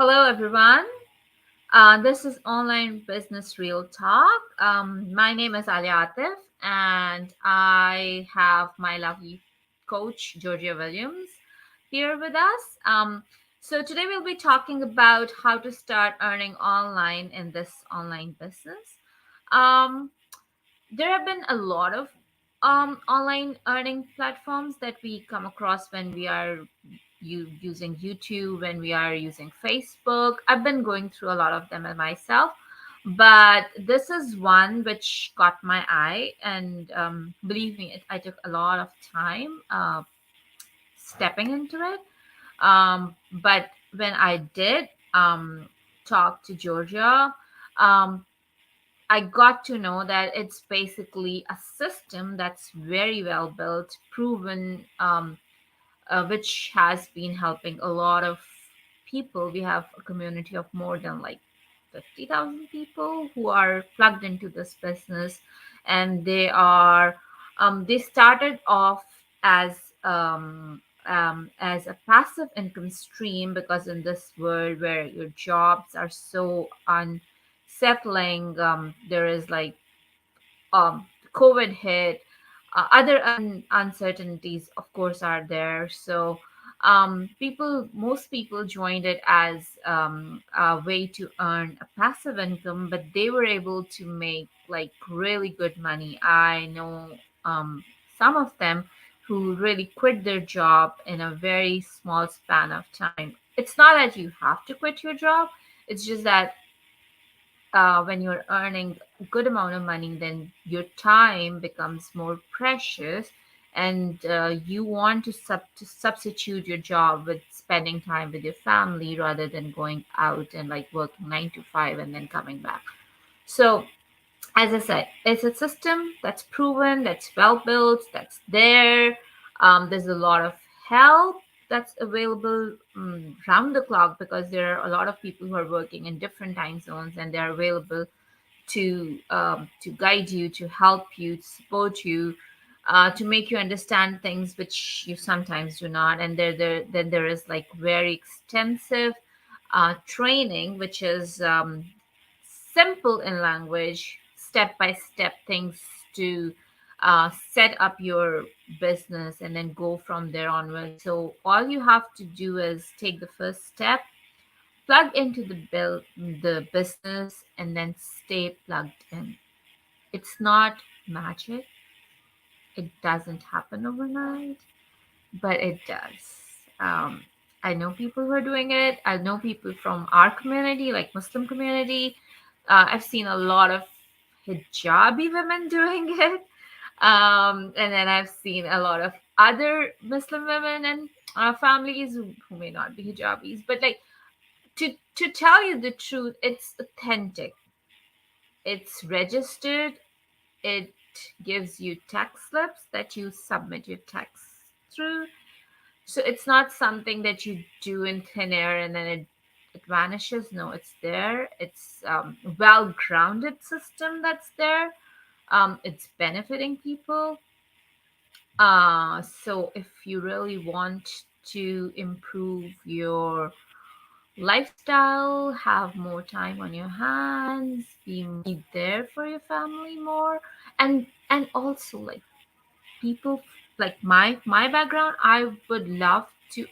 Hello, everyone. This is Online Business Real Talk. My name is Ali Atif, and I have my lovely coach, Georgia Williams, here with us. So, today we'll be talking about how to start earning online in this online business. Um, there have been a lot of online earning platforms that we come across when we are using YouTube, when we are using Facebook. I've been going through a lot of them myself, but this is one which caught my eye, and believe me, I took a lot of time stepping into it. But when I did talk to Georgia, um, I got to know that it's basically a system that's very well built, proven, which has been helping a lot of people. We have a community of more than like 50,000 people who are plugged into this business, and they started off as a passive income stream, because in this world where your jobs are so unsettling, there is like COVID hit, other uncertainties, of course, are there. So, most people joined it as a way to earn a passive income, but they were able to make like really good money. I know some of them who really quit their job in a very small span of time. It's not that you have to quit your job, it's just that when you're earning a good amount of money, then your time becomes more precious, and you want to substitute your job with spending time with your family rather than going out and like working 9 to 5 and then coming back. So, as I said, it's a system that's proven, that's well built, that's there. There's a lot of help that's available round the clock, because there are a lot of people who are working in different time zones, and they're available to guide you, to help you, to support you, to make you understand things which you sometimes do not. And then there is like very extensive training, which is simple in language, step by step things to set up your business and then go from there onwards. So all you have to do is take the first step, plug into the business, and then stay plugged in. It's not magic. It doesn't happen overnight, but it does. I know people who are doing it. I know people from our community, like Muslim community. I've seen a lot of hijabi women doing it. And then I've seen a lot of other Muslim women and families who may not be hijabis, but like, to tell you the truth, it's authentic, it's registered, it gives you tax slips that you submit your tax through. So it's not something that you do in thin air and then it vanishes. No, it's there. It's well grounded system that's there. It's benefiting people. So if you really want to improve your lifestyle, have more time on your hands, be there for your family more, and also like people like my background, I would love to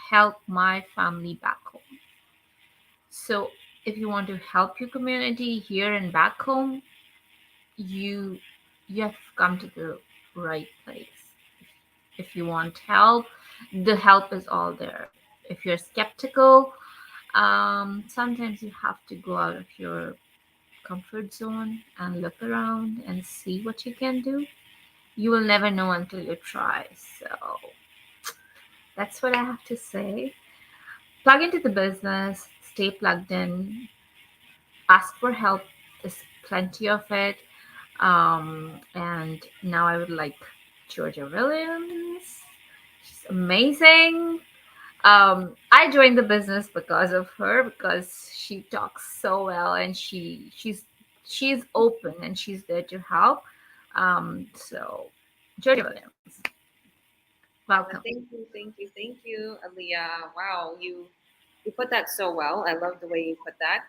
help my family back home. So if you want to help your community here and back home, you you have come to the right place. If you want help, the help is all there. If you're skeptical, sometimes you have to go out of your comfort zone and look around and see what you can do. You will never know until you try. So that's what I have to say. Plug into the business, stay plugged in, ask for help. There's plenty of it. And now I would like Georgia Williams. She's amazing. I joined the business because of her, because she talks so well, and she's open and she's there to help. So Georgia Williams, welcome. Thank you, Aliyah. Wow, you You put that so well. I love the way you put that.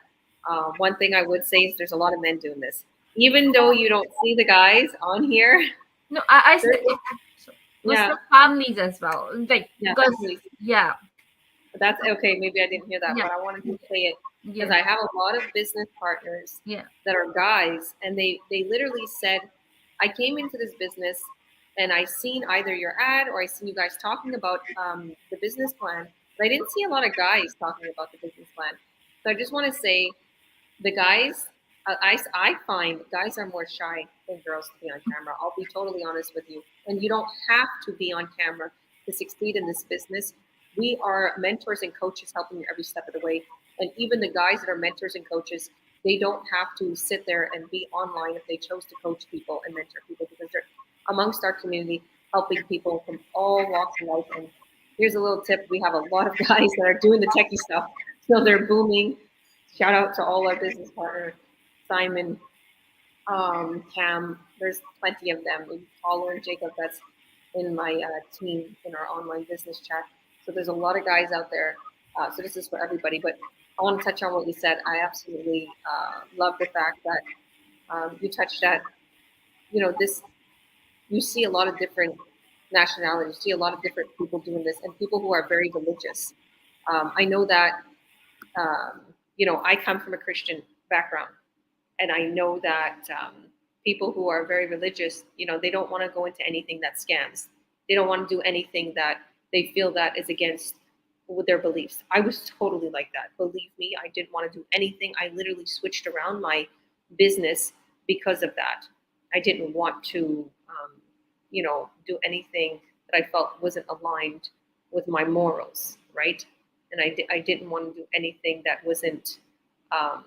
One thing I would say is there's a lot of men doing this. Even though you don't see the guys on here, No, I there said is, so, yeah, Muslim families as well. Like yeah, because families. yeah, That's okay. Maybe I didn't hear that, yeah, but I wanted to say it because yeah, I have a lot of business partners yeah. that are guys, and they literally said, "I came into this business, and I seen either your ad or I seen you guys talking about the business plan, but I didn't see a lot of guys talking about the business plan." So I just want to say the guys, I find guys are more shy than girls to be on camera. I'll be totally honest with you. And you don't have to be on camera to succeed in this business. We are mentors and coaches helping you every step of the way. And even the guys that are mentors and coaches, they don't have to sit there and be online if they chose to coach people and mentor people because they're amongst our community helping people from all walks of life. And here's a little tip: we have a lot of guys that are doing the techie stuff, so they're booming. Shout out to all our business partners, Simon, Cam. There's plenty of them. Paulo and Jacob. That's in my team in our online business chat. So there's a lot of guys out there. So this is for everybody. But I want to touch on what you said. I absolutely love the fact that you touched that. You know, this you see a lot of different nationalities. You see a lot of different people doing this, and people who are very religious. I know that. I come from a Christian background, and I know that people who are very religious, they don't want to go into anything that scams. They don't want to do anything that they feel that is against with their beliefs. I was totally like that. Believe me, I didn't want to do anything. I literally switched around my business because of that. I didn't want to, do anything that I felt wasn't aligned with my morals, right? And I didn't want to do anything that wasn't, um,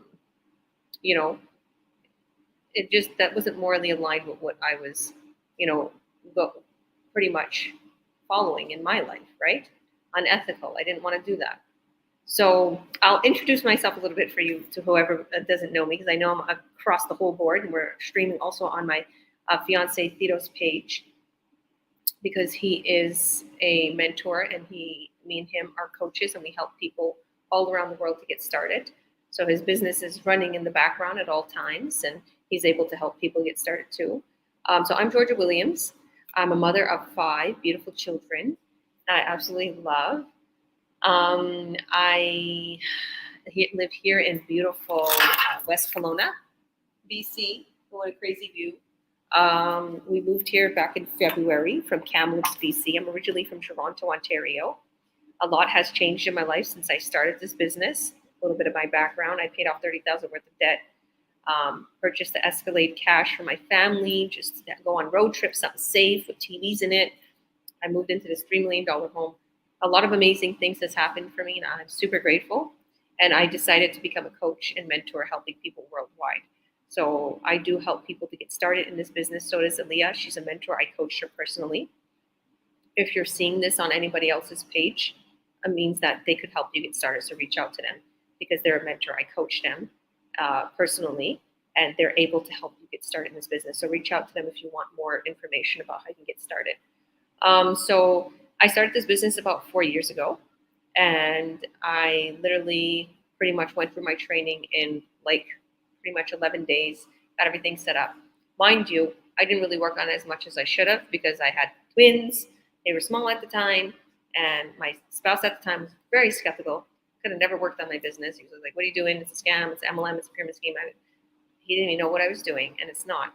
you know, it just that wasn't morally aligned with what I was, you know, go, pretty much following in my life, right? Unethical. I didn't want to do that. So I'll introduce myself a little bit for you to whoever doesn't know me because I know I'm across the whole board, and we're streaming also on my fiance Theo's page because he is a mentor and me and him are coaches and we help people all around the world to get started. So his business is running in the background at all times and he's able to help people get started too. So I'm Georgia Williams. I'm a mother of 5 beautiful children I absolutely love. I live here in beautiful West Kelowna, BC. What a crazy view. We moved here back in February from Kamloops, BC. I'm originally from Toronto, Ontario. A lot has changed in my life since I started this business. A little bit of my background: I paid off 30,000 worth of debt, purchased the Escalade cash for my family, just to go on road trips, something safe with TVs in it. I moved into this $3 million home. A lot of amazing things has happened for me, and I'm super grateful. And I decided to become a coach and mentor, helping people worldwide. So I do help people to get started in this business. So does Aaliyah. She's a mentor. I coached her personally. If you're seeing this on anybody else's page, it means that they could help you get started. So reach out to them because they're a mentor. I coach them personally, and they're able to help you get started in this business. So reach out to them if you want more information about how you can get started. So I started this business about 4 years ago, and I literally pretty much went through my training in like pretty much 11 days, got everything set up. Mind you, I didn't really work on it as much as I should have because I had twins. They were small at the time, and my spouse at the time was very skeptical. Could have never worked on my business. He was like, "What are you doing? It's a scam. It's MLM. It's a pyramid scheme." He didn't even know what I was doing, and it's not.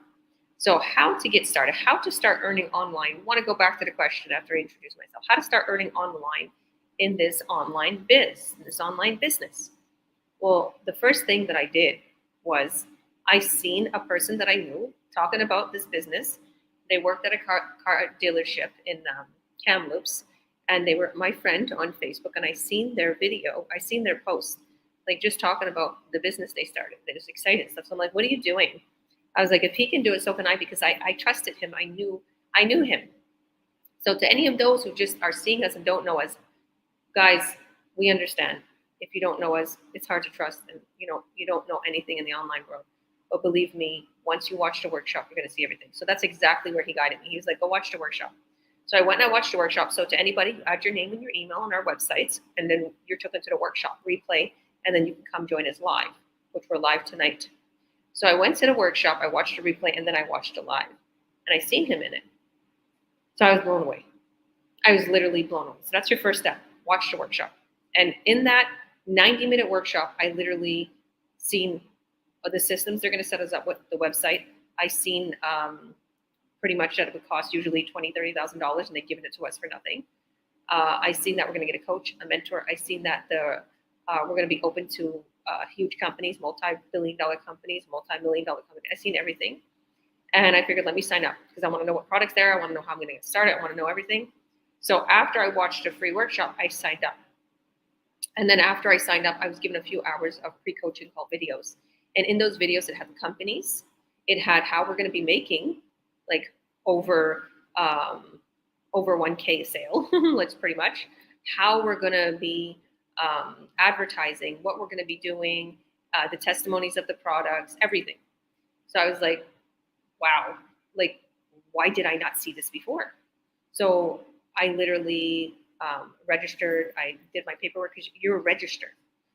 So, how to get started, how to start earning online. I want to go back to the question after I introduce myself: how to start earning online in this online this online business. Well, the first thing that I did was I seen a person that I knew talking about this business. They worked at a car dealership in Kamloops, and they were my friend on Facebook. And I seen their video, I seen their post, like just talking about the business they started. They was excited and stuff. So I'm like, "What are you doing?" I was like, "If he can do it, so can I," because I trusted him. I knew him. So to any of those who just are seeing us and don't know us, guys, we understand. If you don't know us, it's hard to trust, and you don't know anything in the online world. But believe me, once you watch the workshop, you're going to see everything. So that's exactly where he guided me. He was like, "Go watch the workshop." So I went and I watched the workshop. So to anybody, you add your name and your email on our websites, and then you're taken to the workshop replay, and then you can come join us live, which we're live tonight. So I went to the workshop, I watched the replay, and then I watched it live. And I seen him in it. So I was blown away. I was literally blown away. So that's your first step. Watch the workshop. And in that 90-minute workshop, I literally seen the systems they're going to set us up with, the website. I seen pretty much that it would cost usually $20,000, $30,000, and they've given it to us for nothing. I seen that we're going to get a coach, a mentor. I seen that we're going to be open to huge companies, multi-billion-dollar companies, multi-million-dollar companies. I seen everything, and I figured let me sign up because I want to know what products there are. I want to know how I'm going to get started. I want to know everything. So after I watched a free workshop, I signed up. And then after I signed up, I was given a few hours of pre-coaching call videos. And in those videos, it had the companies. It had how we're going to be making like over um, over 1K sale, let's pretty much, how we're going to be advertising, what we're going to be doing, the testimonies of the products, everything. So I was like, wow, like, why did I not see this before? So I literally registered. I did my paperwork because you're registered.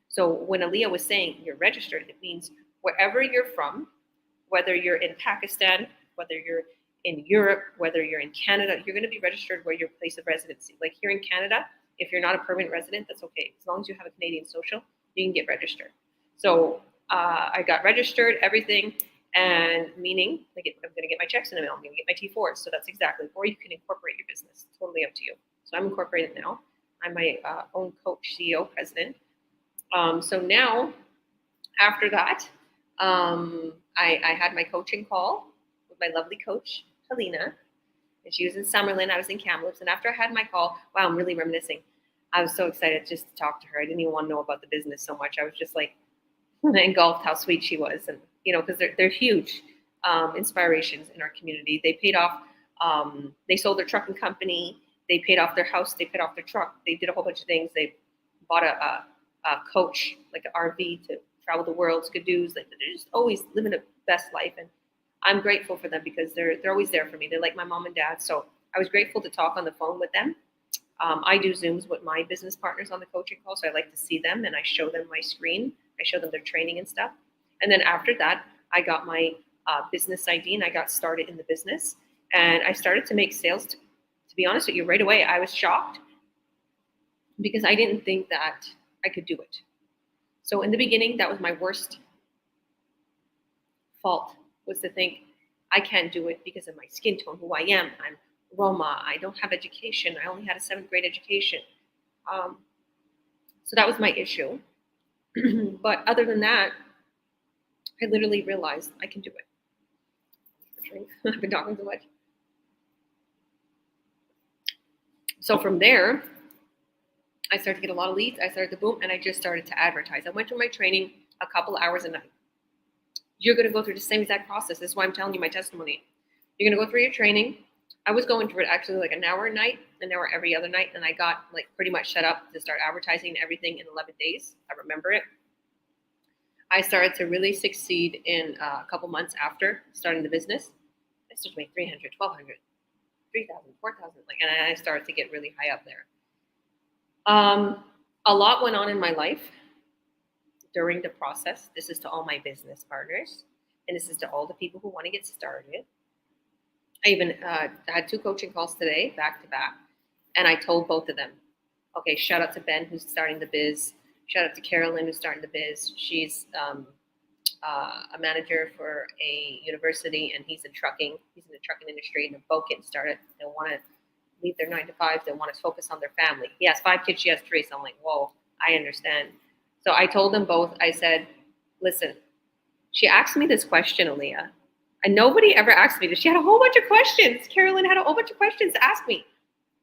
So when Aaliyah was saying you're registered, it means wherever you're from, whether you're in Pakistan, whether you're in Europe, whether you're in Canada, you're going to be registered where your place of residency. Like here in Canada, if you're not a permanent resident, that's okay. As long as you have a Canadian social, you can get registered. So I got registered, everything, and meaning like I'm going to get my checks in the mail. I'm going to get my T4s. So that's exactly. Or you can incorporate your business. Totally up to you. So I'm incorporated now. I'm my own coach, CEO, president. So now, after that, I had my coaching call with my lovely coach, Helena, and she was in Summerlin. I was in Kamloops. And after I had my call, wow, I'm really reminiscing. I was so excited just to talk to her. I didn't even want to know about the business so much. I was just like engulfed how sweet she was. And, you know, because they're huge inspirations in our community. They paid off, they sold their trucking company. They paid off their house. They paid off their truck. They did a whole bunch of things. They bought a coach, like an RV to travel the world, skidoos. Like they're just always living the best life. And I'm grateful for them because they're always there for me. They're like my mom and dad. So I was grateful to talk on the phone with them. I do Zooms with my business partners on the coaching call, so I like to see them and I show them my screen. I show them their training and stuff. And then after that, I got my business ID and I got started in the business. And I started to make sales. To be honest with you, right away, I was shocked because I didn't think that I could do it. So in the beginning, that was my worst fault, was to think I can't do it because of my skin tone, who I am. I'm Roma. I don't have education. I only had a 7th grade education. Um, so that was my issue. But other than that, I literally realized I can do it. I've been talking too much. So from there, I started to get a lot of leads. I started to boom, and I just started to advertise. I went through my training a couple hours a night. You're going to go through the same exact process. This is why I'm telling you my testimony. You're going to go through your training. I was going through it actually like an hour a night, an hour every other night, and I got like pretty much set up to start advertising everything in 11 days. I remember it. I started to really succeed in a couple months after starting the business. I started to make 300, 1,200, 3,000, 4,000, like, and I started to get really high up there. A lot went on in my life during the process. This is to all my business partners, and this is to all the people who want to get started. I even had 2 coaching calls today, back to back, and I told both of them, okay, shout out to Ben, who's starting the biz. Shout out to Carolyn, who's starting the biz. She's a manager for a university, and he's in trucking. He's in the trucking industry, and they're both getting started. They want to leave their 9 to 5s. They want to focus on their family. He has 5 kids. She has 3. So I'm like, whoa, I understand. So I told them both. I said, listen, she asked me this question, Aaliyah, and nobody ever asked me this. She had a whole bunch of questions. Carolyn had a whole bunch of questions to ask me.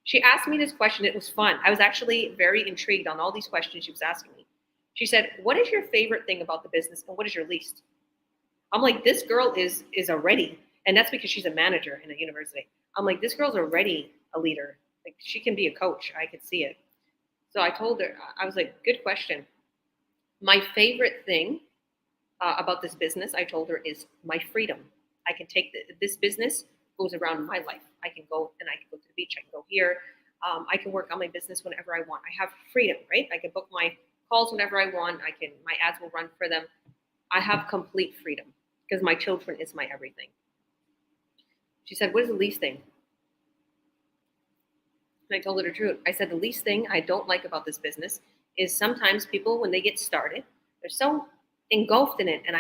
She asked me this question. It was fun. I was actually very intrigued on all these questions she was asking me. She said, what is your favorite thing about the business and what is your least? I'm like, this girl is already, and that's because she's a manager in a university. I'm like, this girl's already a leader. Like, she can be a coach. I could see it. So I told her, I was like, good question. My favorite thing about this business, I told her, is my freedom. I can take this business goes around my life. I can go and I can go to the beach. I can go here. I can work on my business whenever I want. I have freedom, right? I can book my calls whenever I want. My ads will run for them. I have complete freedom because my children is my everything. She said, "What is the least thing?" And I told her the truth. I said, "The least thing I don't like about this business is sometimes people, when they get started, they're so engulfed in it. And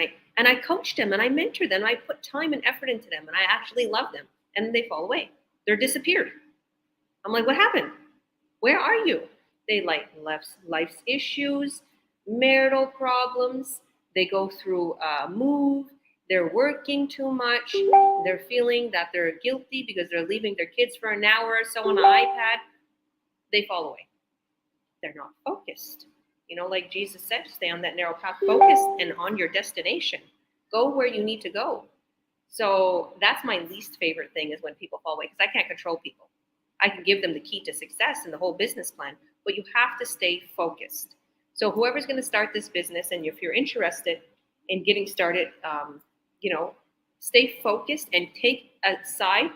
I coach them and I mentor them. I put time and effort into them and I actually love them. And then they fall away. They're disappeared. I'm like, what happened? Where are you? They like life's issues, marital problems. They go through a move. They're working too much. They're feeling that they're guilty because they're leaving their kids for an hour or so on an iPad. They fall away. They're not focused. Like Jesus said, stay on that narrow path, focused and on your destination. Go where you need to go. So that's my least favorite thing is when people fall away because I can't control people. I can give them the key to success and the whole business plan, but you have to stay focused. So whoever's going to start this business, and if you're interested in getting started, you know, stay focused and take aside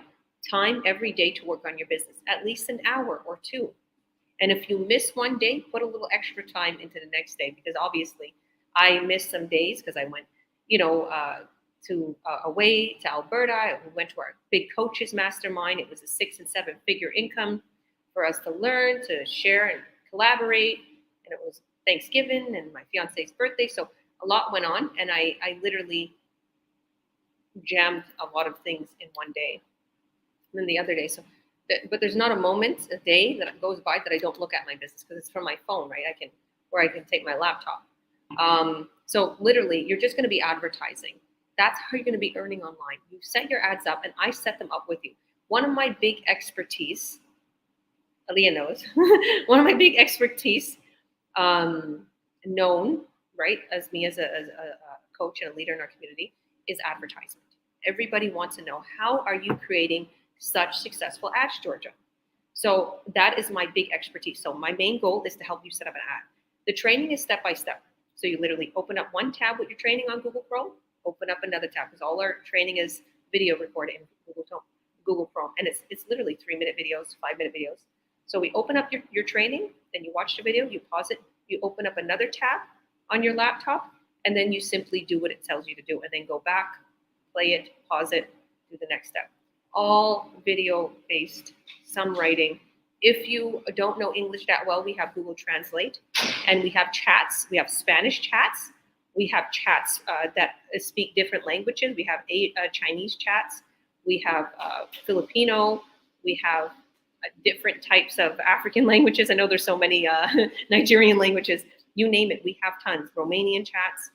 time every day to work on your business, at least an hour or two. And if you miss one day, put a little extra time into the next day because obviously I missed some days because I went, to away to Alberta. We went to our big coaches mastermind. It was a 6 and 7 figure income for us to learn, to share and collaborate. And it was Thanksgiving and my fiance's birthday. So a lot went on. And I literally jammed a lot of things in one day. And then the other day. But there's not a moment, a day that goes by that I don't look at my business because it's from my phone, right? I can take my laptop. So literally, you're just going to be advertising. That's how you're going to be earning online. You set your ads up, and I set them up with you. One of my big expertise, Aaliyah knows, one of my big expertise, known, right, as me as a coach and a leader in our community, is advertisement. Everybody wants to know, how are you creating such successful ads, Georgia? So that is my big expertise. So my main goal is to help you set up an ad. The training is step by step. So you literally open up one tab with your training on Google Chrome, open up another tab because all our training is video recorded in Google Chrome. And it's literally 3-minute videos, 5-minute videos. So we open up your training, then you watch the video, you pause it, you open up another tab on your laptop, and then you simply do what it tells you to do, and then go back, play it, pause it, do the next step. All video based, some writing. If you don't know English that well, we have Google Translate, and we have chats. We have Spanish chats. We have chats that speak different languages. We have Chinese chats. We have Filipino. We have different types of African languages. I know there's so many Nigerian languages. You name it, we have tons. Romanian chats,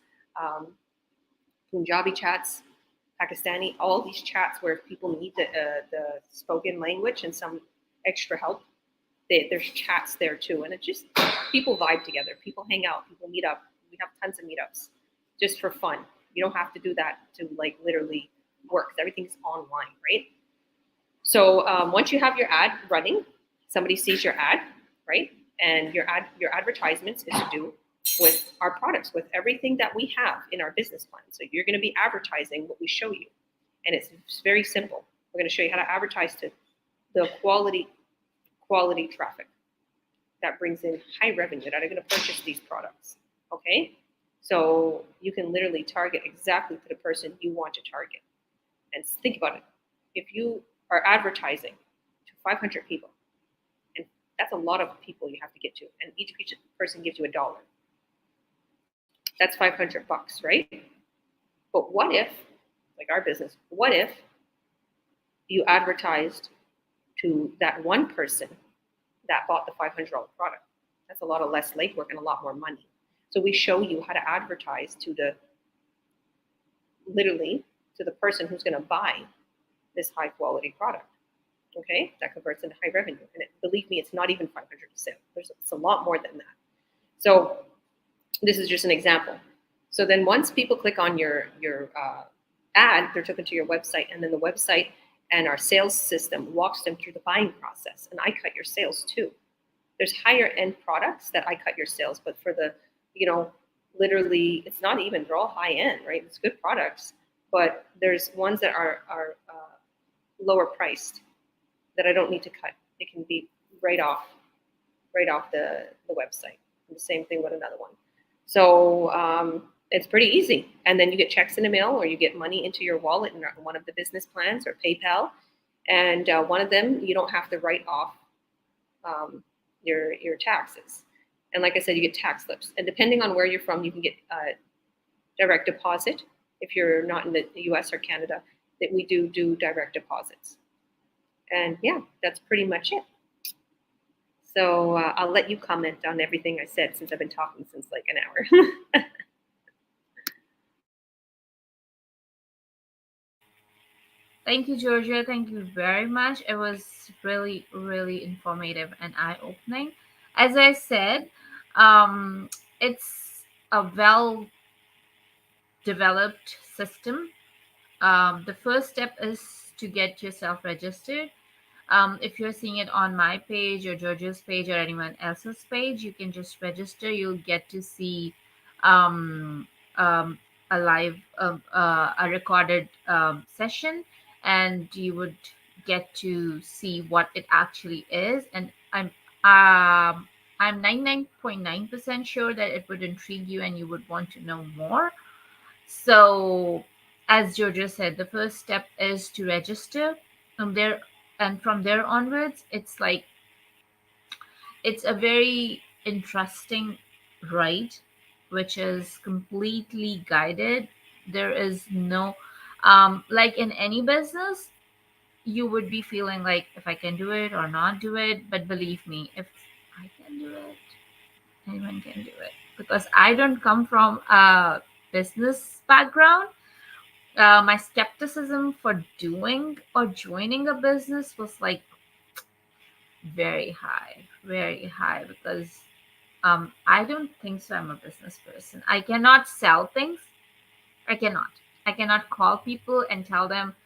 Punjabi chats, Pakistani, all these chats where people need the spoken language and some extra help. There's chats there too. And it just, people vibe together. People hang out. People meet up. We have tons of meetups just for fun. You don't have to do that to like literally work. Everything's online, right? So once you have your ad running, somebody sees your ad, right? And your advertisements is to do with our products, with everything that we have in our business plan. So you're going to be advertising what we show you, and it's very simple. We're going to show you how to advertise to the quality traffic that brings in high revenue that are going to purchase these products. Okay, so you can literally target exactly to the person you want to target. And think about it: if you are advertising to 500 people, and that's a lot of people you have to get to, and each person gives you $1. That's $500, right? But what if, like our business, what if you advertised to that one person that bought the $500 product? That's a lot of less legwork and a lot more money. So we show you how to advertise to literally to the person who's going to buy this high quality product. Okay, that converts into high revenue. And believe me, it's not even 500 to sale. It's a lot more than that. So this is just an example. So then once people click on your ad, they're taken to your website, and then the website and our sales system walks them through the buying process. And I cut your sales too. There's higher end products that I cut your sales, but for the, literally, it's not even, they're all high end, right? It's good products, but there's ones that are lower priced that I don't need to cut. It can be right off right off the website. And the same thing with another one. So it's pretty easy. And then you get checks in the mail, or you get money into your wallet in one of the business plans or PayPal. And one of them, you don't have to write off your taxes. And like I said, you get tax slips. And depending on where you're from, you can get direct deposit. If you're not in the U.S. or Canada, that we do direct deposits. And yeah, that's pretty much it. So I'll let you comment on everything I said, since I've been talking since like an hour. Thank you, Georgia. Thank you very much. It was really, really informative and eye opening. As I said, it's a well developed system. The first step is to get yourself registered. If you're seeing it on my page or Georgia's page or anyone else's page, you can just register. You'll get to see um, um, a live, a recorded session, and you would get to see what it actually is. And I'm 99.9% sure that it would intrigue you and you would want to know more. So, as Georgia said, the first step is to register. From there, and from there onwards, it's like it's a very interesting ride, which is completely guided. There is no, like in any business, you would be feeling like if I can do it or not do it. But believe me, if I can do it, anyone can do it. Because I don't come from a business background. My skepticism for doing or joining a business was like very high, because I don't think so. I'm a business person. I cannot sell things. I cannot. I cannot call people and tell them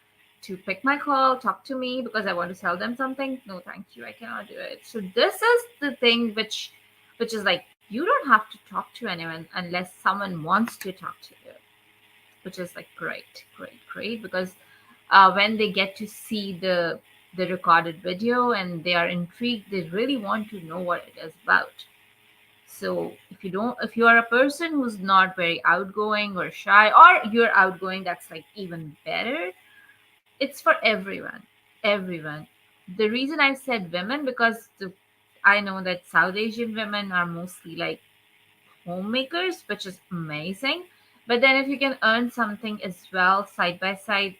to pick my call, talk to me because I want to sell them something. No, thank you. I cannot do it. So this is the thing which is like you don't have to talk to anyone unless someone wants to talk to you, which is like great, because when they get to see the recorded video and they are intrigued, they really want to know what it is about. So if you are a person who's not very outgoing or shy, or you're outgoing, that's like even better. It's for everyone. The reason I said women, because I know that South Asian women are mostly like homemakers, which is amazing. But then if you can earn something as well side by side,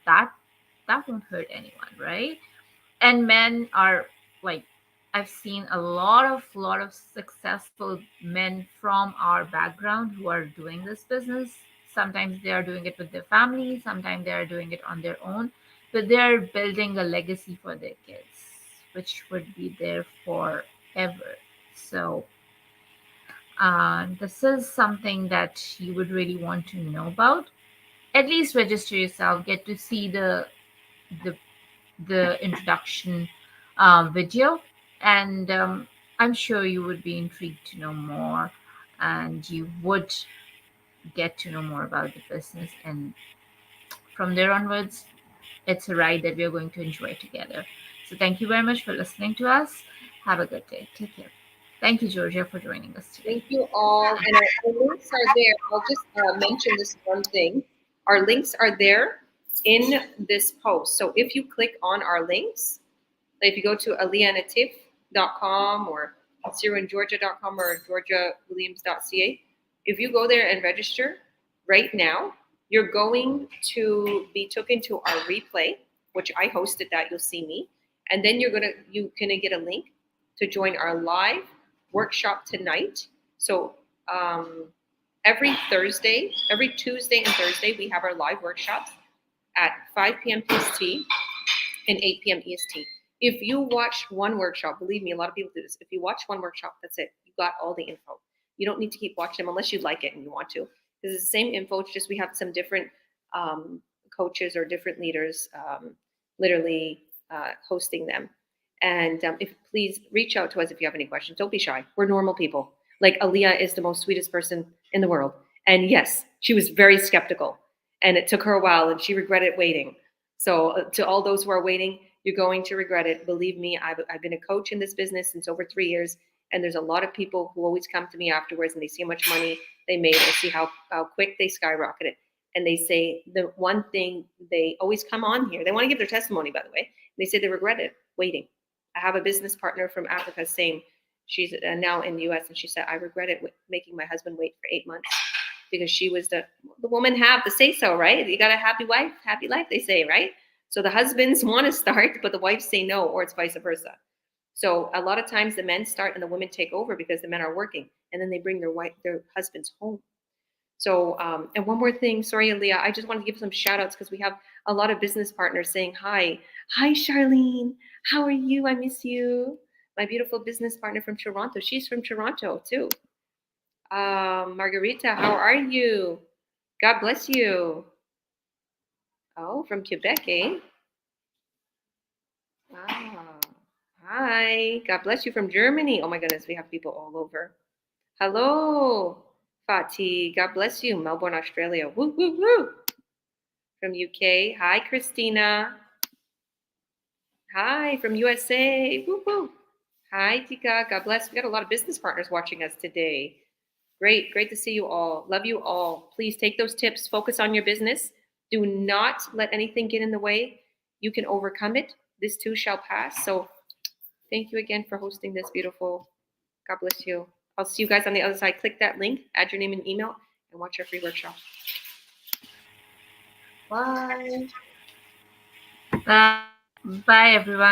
that that won't hurt anyone, right? And men are like, I've seen a lot of successful men from our background who are doing this business. Sometimes they are doing it with their family, sometimes they are doing it on their own, but they're building a legacy for their kids, which would be there forever. So this is something that you would really want to know about. At least register yourself, get to see the the introduction video, and I'm sure you would be intrigued to know more, and you would get to know more about the business. And from there onwards, it's a ride that we're going to enjoy together. So thank you very much for listening to us. Have a good day. Take care. Thank you, Georgia, for joining us today. Thank you all. And our links are there. I'll just mention this one thing. Our links are there in this post. So if you click on our links, like if you go to alianatif.com or zeroingeorgia.com or georgiawilliams.ca, if you go there and register right now, you're going to be taken to our replay, which I hosted that. You'll see me. And then you're gonna get a link to join our live workshop tonight. So every Tuesday and Thursday, we have our live workshops at 5 p.m. PST and 8 p.m. EST. If you watch one workshop, believe me, a lot of people do this. If you watch one workshop, that's it. You got all the info. You don't need to keep watching them unless you like it and you want to. Because it's the same info. It's just we have some different coaches or different leaders literally hosting them. And if please reach out to us if you have any questions. Don't be shy. We're normal people. Like Aaliyah is the most sweetest person in the world. And yes, she was very skeptical. And it took her a while and she regretted waiting. So, to all those who are waiting, you're going to regret it. Believe me, I've been a coach in this business since over 3 years, and there's a lot of people who always come to me afterwards and they see how much money they made or see how quick they skyrocketed. And they say the one thing they always come on here, they want to give their testimony, by the way. They say they regret it waiting. I have a business partner from Africa, same. She's now in the US, and she said, I regret it making my husband wait for 8 months because she was the woman have the say so, right? You got a happy wife, happy life, they say, right? So the husbands want to start, but the wives say no, or it's vice versa. So a lot of times the men start and the women take over because the men are working, and then they bring their husbands home. So, and one more thing, sorry, Leah, I just want to give some shout outs because we have a lot of business partners saying hi. Hi, Charlene. How are you? I miss you. My beautiful business partner from Toronto. She's from Toronto too. Margarita, how are you? God bless you. Oh, from Quebec, eh? Ah, hi. God bless you from Germany. Oh my goodness, we have people all over. Hello, Fatih. God bless you. Melbourne, Australia. Woo, woo, woo. From UK. Hi, Christina. Hi, from USA. Woo, woo. Hi, Tika. God bless. We got a lot of business partners watching us today. Great, great to see you all. Love you all. Please take those tips, focus on your business. Do not let anything get in the way. You can overcome it. This too shall pass. So, thank you again for hosting this beautiful. God bless you. I'll see you guys on the other side. Click that link, add your name and email, and watch our free workshop. Bye. Bye, everyone.